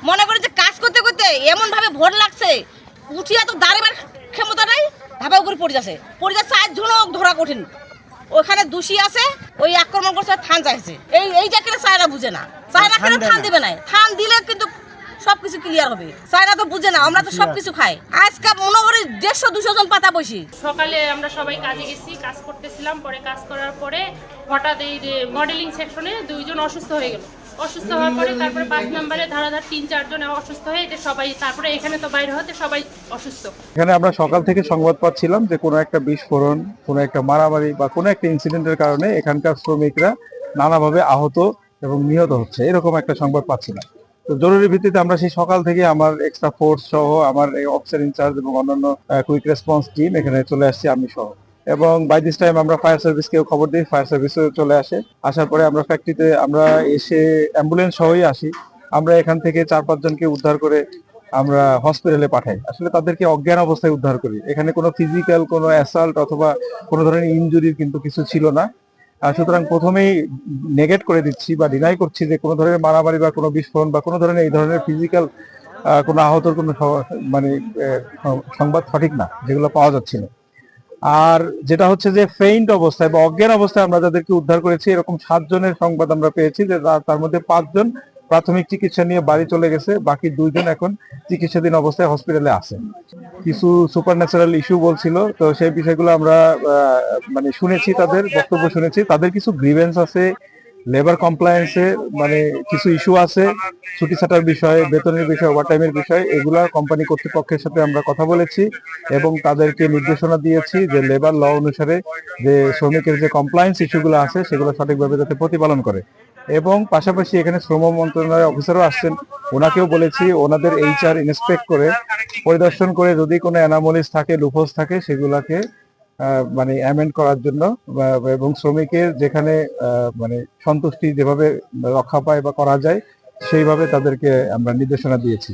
মনে করি যে কাজ করতে করতে এমন ভাবে ভোট লাগছে, উঠিয়া তো দাঁড়াবার ক্ষমতা নাই, ধাবা করে পড়ে যাচ্ছে 4 জন ধরা কঠিন। ওখানে দোষী আছে, ওই আক্রমণ করছে, থান চাইছে। এই জায়গাটা চায়না বুঝে না, চায়না কেন থান দিবে না? থান দিলে কিন্তু সবকিছু ক্লিয়ার হবে। চায়না তো বুঝে না, আমরা তো সবকিছু খাই। আজকে মনে করি 150-200 জন পাতা বসি। সকালে আমরা সবাই কাজে গেছি, কাজ করতেছিলাম। পরে কাজ করার পরে হঠাৎ এই মডেলিং সেকশনে 2 জন অসুস্থ হয়ে গেল। অসুস্থ হওয়ার পরে তারপরে 5 নম্বরে ধারাধার 3-4 জন অসুস্থ হয়ে যে সবাই, তারপরে এখানে তো বাইরে হতে সবাই অসুস্থ। এখানে আমরা সকাল থেকে সংবাদ পাচ্ছিলাম যে কোনো একটা বিস্ফোরণ, কোনো একটা মারামারি বা কোনো একটা ইনসিডেন্টের কারণে এখানকার শ্রমিকরা নানাভাবে আহত এবং নিহত হচ্ছে, এরকম একটা সংবাদ পাচ্ছিলাম। তো জরুরি ভিত্তিতে আমরা সেই সকাল থেকে আমার এক্সট্রা ফোর্স সহ আমার এই অফিসার ইনচার্জ এবং অন্যান্য কুইক রেসপন্স টিম এখানে চলে আসছি, আমি সহ। এবং বাই দিস টাইম আমরা ফায়ার সার্ভিসকেও খবর দিই, ফায়ার সার্ভিসও চলে আসে। আসার পরে আমরা ফ্যাক্টরিতে আমরা এসে অ্যাম্বুলেন্স সহই আসি। আমরা এখান থেকে 4-5 জনকে উদ্ধার করে আমরা হসপিটালে পাঠাই। আসলে তাদেরকে অজ্ঞান অবস্থায় উদ্ধার করি। এখানে কোনো ফিজিক্যাল কোনো অ্যাসাল্ট অথবা কোনো ধরনের ইনজুরির কিন্তু কিছু ছিল না। সুতরাং প্রথমেই নেগেট করে দিচ্ছি বা ডিনাই করছি যে কোনো ধরনের মারামারি বা কোনো বিস্ফোরণ বা কোনো ধরনের এই ধরনের ফিজিক্যাল কোনো আহতর কোনো মানে সংবাদ সঠিক না, যেগুলো পাওয়া যাচ্ছিল। আর যেটা হচ্ছে যে ফেইন্ট অবস্থায় বা অজ্ঞান অবস্থায় আমরা যাদেরকে উদ্ধার করেছি, এরকম 7 জনের সংবাদ আমরা পেয়েছি যে তার মধ্যে 5 জন প্রাথমিক চিকিৎসা নিয়ে বাড়ি চলে গেছে, বাকি 2 জন এখন চিকিৎসাধীন অবস্থায় হসপিটালে আছে। কিছু সুপারন্যাচারাল ইস্যু বলছিল, তো সেই বিষয়গুলো আমরা মানে শুনেছি, তাদের বক্তব্য শুনেছি। তাদের কিছু গ্রিভেন্স আছে, লেবার কমপ্লায়েন্সে মানে কিছু ইস্যু আছে, ছুটি ছাটার বিষয়ে, বেতনের বিষয়ে, ওভারটাইমের বিষয়ে, এগুলা কোম্পানি কর্তৃপক্ষের সাথে আমরা কথা বলেছি এবং তাদেরকে নির্দেশনা দিয়েছি যে লেবার ল অনুসারে যে শ্রমিকের যে কমপ্লায়েন্স ইস্যুগুলো আছে সেগুলো সঠিকভাবে যাতে প্রতিপালন করে। এবং পাশাপাশি এখানে শ্রম মন্ত্রণালয়ের অফিসারও আসছেন, ওনাকেও বলেছি ওনাদের এইচআর ইন্সপেক্ট করে পরিদর্শন করে যদি কোনো অ্যানামলিস থাকে, লুপহোলস থাকে, সেগুলাকে মানে অ্যামেন্ড করার জন্য এবং শ্রমিকের যেখানে মানে সন্তুষ্টি যেভাবে রক্ষা পায় বা করা যায় সেইভাবে তাদেরকে আমরা নির্দেশনা দিয়েছি।